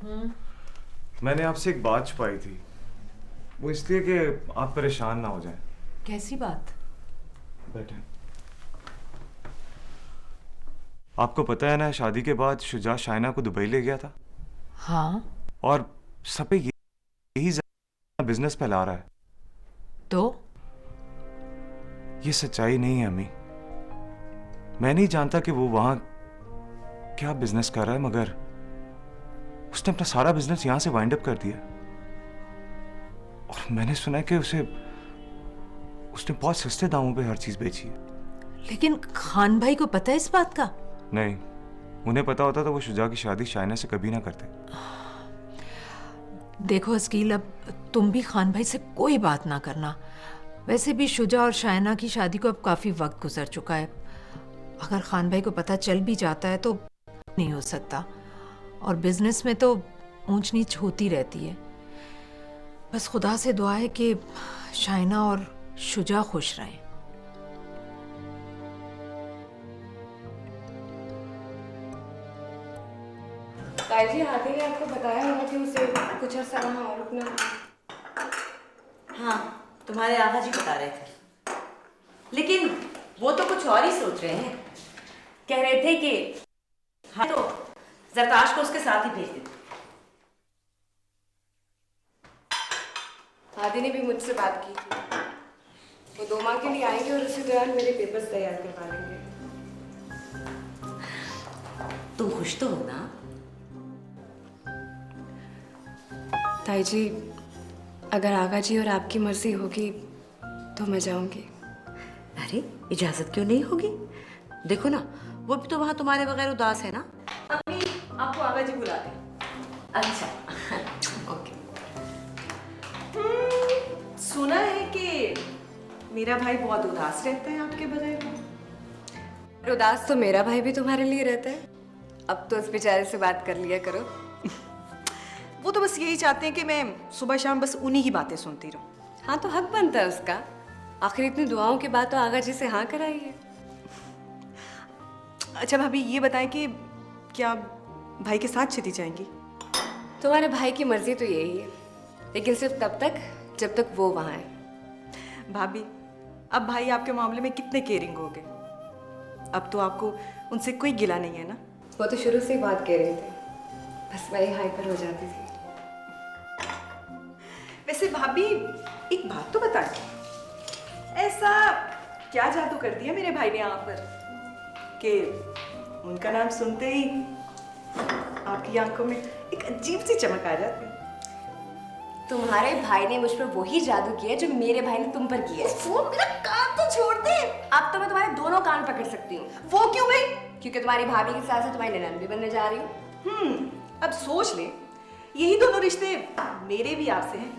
मैंने आपसे एक बात छुपाई थी, वो इसलिए कि आप परेशान ना हो जाएं। कैसी बात? बैठे। आपको पता है ना, शादी के बाद शुजा शाइना को दुबई ले गया था। हाँ, और सब पे यही बिजनेस फैला रहा है। तो ये सच्चाई नहीं है अम्मी। मैं नहीं जानता कि वो वहां क्या बिजनेस कर रहा है, मगर उसने अपना सारा बिजनेस यहां से वाइंड अप कर दिया। और मैंने सुना है कि उसने बहुत सस्ते दामों पे हर चीज बेची है। लेकिन खान भाई को पता है इस बात का? नहीं, उन्हें पता होता तो वो शुजा की शादी शाइना से कभी ना करते। देखो अस्कील, अब तुम भी खान भाई से कोई बात ना करना। वैसे भी शुजा और शाइना की शादी को अब काफी वक्त गुजर चुका है। अगर खान भाई को पता चल भी जाता है तो नहीं हो सकता, और बिजनेस में तो ऊंच नीच होती रहती है। बस खुदा से दुआ है कि शाइना और शुजा खुश रहें। ताई जी, हाथी ने आपको बताया होगा कि उसे कुछ अर्सा वहाँ और रुकना। हाँ, तुम्हारे आगा जी बता रहे थे, लेकिन वो तो कुछ और ही सोच रहे हैं। कह रहे थे कि हाँ तो जरताश को उसके साथ ही भेज देते। हाथी ने भी मुझसे बात की थी, वो 2 माह के लिए आएंगे और उसी दौरान मेरे पेपर्स तैयार करवा लेंगे। तुम खुश तो हो ना? ताई जी, अगर आगा जी और आपकी मर्जी होगी तो मैं जाऊंगी। अरे इजाजत क्यों नहीं होगी? देखो ना, वो भी तो वहां तुम्हारे बगैर उदास है ना। अम्मी, आपको आगा जी बुला रहे। अच्छा ओके। सुना है कि मेरा भाई बहुत उदास रहता है आपके बगैर। उदास तो मेरा भाई भी तुम्हारे लिए रहता है। अब तो उस बेचारे से बात कर लिया करो। वो तो बस यही चाहते हैं कि मैं सुबह शाम बस उन्हीं की बातें सुनती रहूं। हाँ, तो हक बनता है उसका। आखिर इतनी दुआओं के बाद तो आगा जी से हाँ कराई है। अच्छा भाभी, ये बताएं कि क्या भाई के साथ चली जाएंगी? तुम्हारे भाई की मर्जी तो यही है, लेकिन सिर्फ तब तक जब तक वो वहाँ है। भाभी, अब भाई आपके मामले में कितने केयरिंग हो गए। अब तो आपको उनसे कोई गिला नहीं है ना? वो तो शुरू से ही बात कह रहे थे, बस मैं ही हाइपर हो जाती थी। वैसे भाभी, एक बात तो बता दो, ऐसा क्या जादू कर दिया मेरे भाई ने आप पर कि उनका नाम सुनते ही आपकी आंखों में एक अजीब सी चमक आ जाती है। तुम्हारे भाई ने मुझ पर वही जादू किया जो मेरे भाई ने तुम पर किया। वो मेरा कान तो छोड़ दे। अब तो मैं तुम्हारे दोनों कान पकड़ सकती हूँ। वो क्यों भाई? क्योंकि तुम्हारी भाभी के साथ साथ तुम्हारी ननद भी बनने जा रही हूँ। अब सोच ले, यही दोनों रिश्ते मेरे भी आपसे हैं,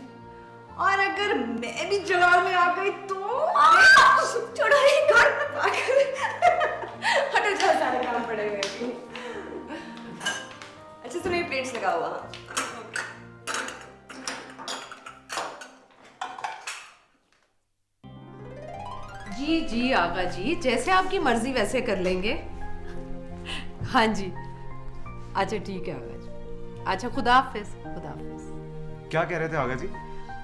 और अगर मैं भी जवाब में आ गई तो छोड़ो ये घर हटो, जाओ, सारे काम पड़े हुए हैं। अच्छा सुनो, ये प्लेट्स लगाओ वहाँ। जी जी आगा जी, जैसे आपकी मर्जी वैसे कर लेंगे। हाँ जी, अच्छा ठीक है आगा जी। अच्छा, खुदा हाफिज। खुदा हाफिज। क्या कह रहे थे आगा जी?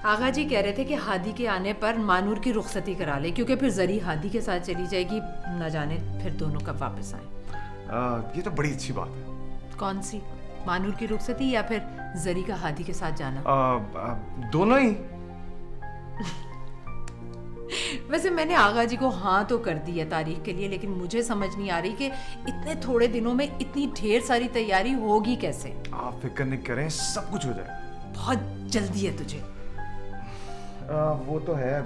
आगा जी कह रहे थे कि हादी के आने पर मानूर की रुखसती करा ले, क्योंकि फिर जरी हादी के साथ चली जाएगी, न जाने फिर दोनों कब वापस आए। ये तो बड़ी अच्छी बात है। कौन सी? मानूर की रुखसती या फिर जरी का हादी के साथ जाना? दोनों ही। वैसे मैंने आगा जी को हाँ तो कर दी है तारीख के लिए, लेकिन मुझे समझ नहीं आ रही कि इतने थोड़े दिनों में इतनी ढेर सारी तैयारी होगी कैसे। आप फिक्र नहीं करें, सब कुछ हो जाए। बहुत जल्दी है तुझे। वो तो है,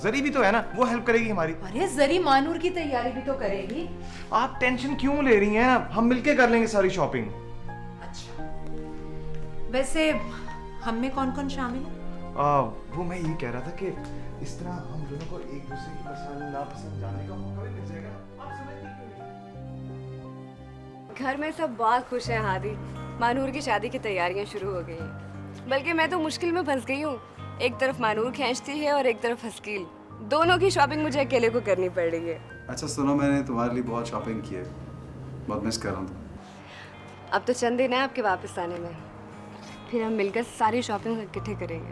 जरी भी तो है ना, वो हेल्प करेगी हमारी। अरे जरी मानूर की तैयारी भी तो करेगी। आप टेंशन क्यों ले रही हैं? हम मिलके कर लेंगे सारी शॉपिंग। अच्छा, वैसे हम में कौन कौन शामिल है? वो मैं ये कह रहा था कि इस तरह हम दोनों को एक दूसरे की पसंद नापसंद जानने का मौका भी मिल जाएगा। आप समझती क्यों नहीं? घर में सब बहुत खुश हैं हादी। मानूर की शादी की तैयारियां शुरू हो गई हैं। बल्कि मैं तो मुश्किल में फंस गई हूँ। एक तरफ मानूर खींचती है और एक तरफ हस्कील। दोनों की शॉपिंग मुझे अकेले को करनी पड़ रही है। अच्छा सुनो, मैंने तुम्हारे लिए बहुत शॉपिंग की है, बहुत मिस कर रहा हूँ। अब तो चंद दिन है आपके वापस आने में। फिर हम मिलकर सारी शॉपिंग इकट्ठे करेंगे।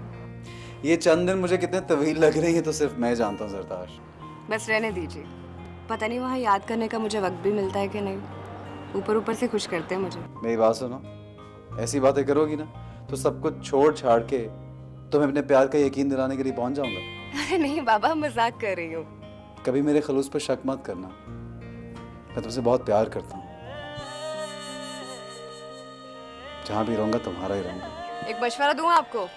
ये चंद दिन मुझे कितने तवील लग रहे हैं तो सिर्फ मैं जानता हूँ सरताज। बस रहने दीजिए, पता नहीं वहाँ याद करने का मुझे वक्त भी मिलता है कि नहीं। ऊपर ऊपर से खुश करते हैं मुझे। मेरी बात सुनो, ऐसी बातें करोगी ना तो सब कुछ छोड़ छाड़ के तुम्हें अपने प्यार का यकीन दिलाने के लिए पहुंच जाऊंगा। अरे नहीं बाबा, मजाक कर रही हूँ। कभी मेरे खलूस पर शक मत करना, मैं तुमसे बहुत प्यार करता हूँ। जहाँ भी रहूंगा तुम्हारा ही रहूंगा। एक मशवरा दूँ आपको,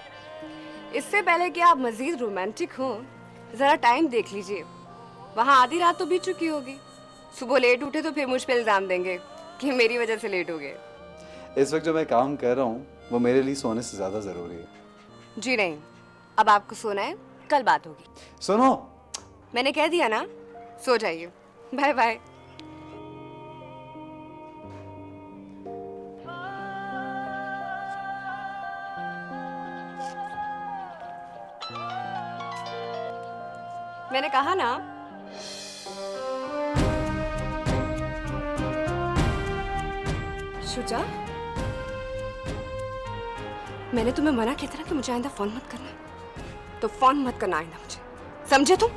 इससे पहले कि आप मजीद रोमांटिक हो, जरा टाइम देख लीजिए। वहाँ आधी रात तो बीत चुकी होगी। सुबह लेट उठे तो फिर मुझ पे इल्जाम देंगे कि मेरी वजह से लेट हो गए। इस वक्त जो मैं काम कर रहा हूँ वो मेरे लिए सोने से ज्यादा जरूरी है। जी नहीं, अब आपको सोना है, कल बात होगी। सुनो, मैंने कह दिया ना, सो जाइए। Bye bye. मैंने कहा ना। शुजा, मैंने तुम्हें मना किया था ना कि मुझे आइंदा फोन मत करना, तो फोन मत करना आइंदा मुझे, समझे तुम?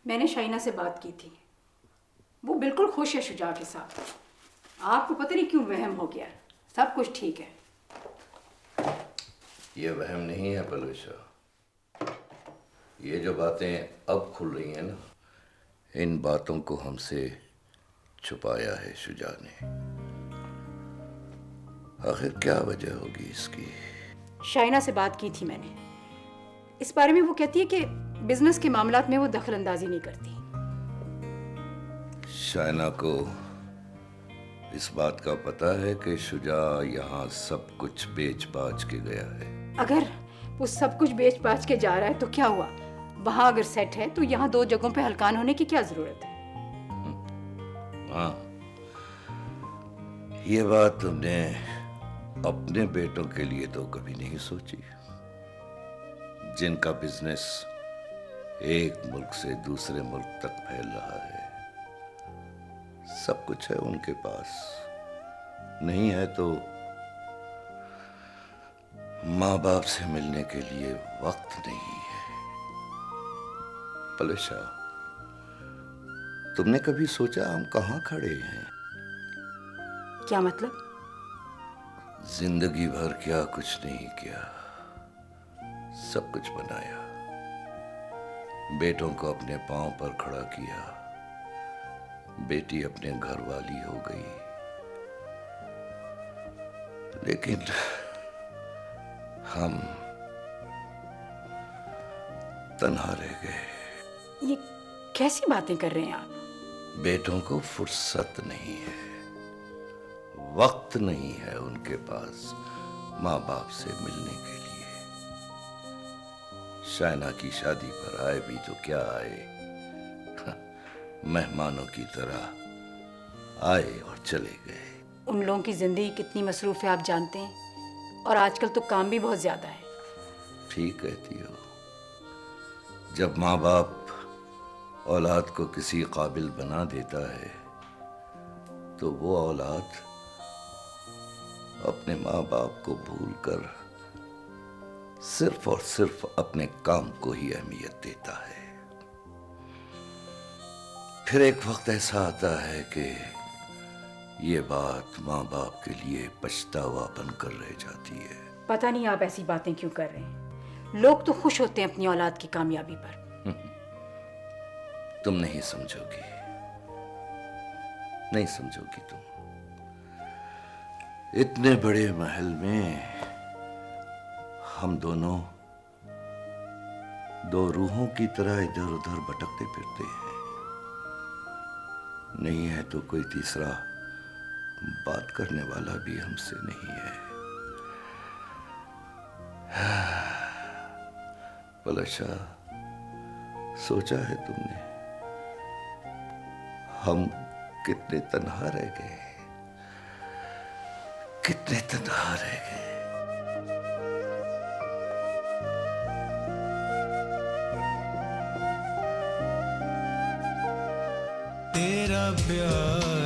मैंने शाइना से बात की थी, वो बिल्कुल खुश है शुजा के साथ। आपको पता नहीं क्यों वहम हो गया, सब कुछ ठीक है। ये वहम नहीं है पलूषा, ये जो बातें अब खुल रही हैं ना, इन बातों को हमसे छुपाया है शुजा ने। आखिर क्या वजह होगी इसकी? शाइना से बात की थी मैंने, इस बारे में वो कहती है कि बिजनेस के मामलात में वो दखल अंदाजी नहीं करती। शाइना को इस बात का पता है कि शुजा यहाँ सब कुछ बेच बाच के गया है। अगर वो सब कुछ बेच बाच के जा रहा है तो क्या हुआ, वहां अगर सेट है तो यहाँ दो जगहों पे हलकान होने की क्या जरूरत है? हाँ, ये बात तुमने अपने बेटों के लिए तो कभी नहीं सोची, जिनका बिजनेस एक मुल्क से दूसरे मुल्क तक फैल रहा है। सब कुछ है उनके पास, नहीं है तो माँ बाप से मिलने के लिए वक्त नहीं है। पलूषा, तुमने कभी सोचा हम कहाँ खड़े हैं? क्या मतलब? जिंदगी भर क्या कुछ नहीं किया, सब कुछ बनाया, बेटों को अपने पांव पर खड़ा किया, बेटी अपने घर वाली हो गई, लेकिन हम तन्हा रह गए। ये कैसी बातें कर रहे हैं आप? बेटों को फुर्सत नहीं है, वक्त नहीं है उनके पास माँ बाप से मिलने के लिए। शाइना की शादी पर आए भी तो क्या आए, मेहमानों की तरह आए और चले गए। उन लोगों की जिंदगी कितनी मसरूफ है आप जानते हैं, और आजकल तो काम भी बहुत ज्यादा है। ठीक कहती हो, जब माँ बाप औलाद को किसी काबिल बना देता है तो वो औलाद अपने माँ बाप को भूलकर सिर्फ और सिर्फ अपने काम को ही अहमियत देता है। फिर एक वक्त ऐसा आता है कि ये बात माँ बाप के लिए पछतावा बनकर रह जाती है। पता नहीं आप ऐसी बातें क्यों कर रहे हैं, लोग तो खुश होते हैं अपनी औलाद की कामयाबी पर। तुम नहीं समझोगी, नहीं समझोगी तुम। इतने बड़े महल में हम दोनों दो रूहों की तरह इधर उधर भटकते फिरते हैं। नहीं है तो कोई तीसरा बात करने वाला भी हमसे नहीं है। पलूषा, सोचा है तुमने हम कितने तन्हा रह गए? कितने तनहा रह गए। तेरा प्यार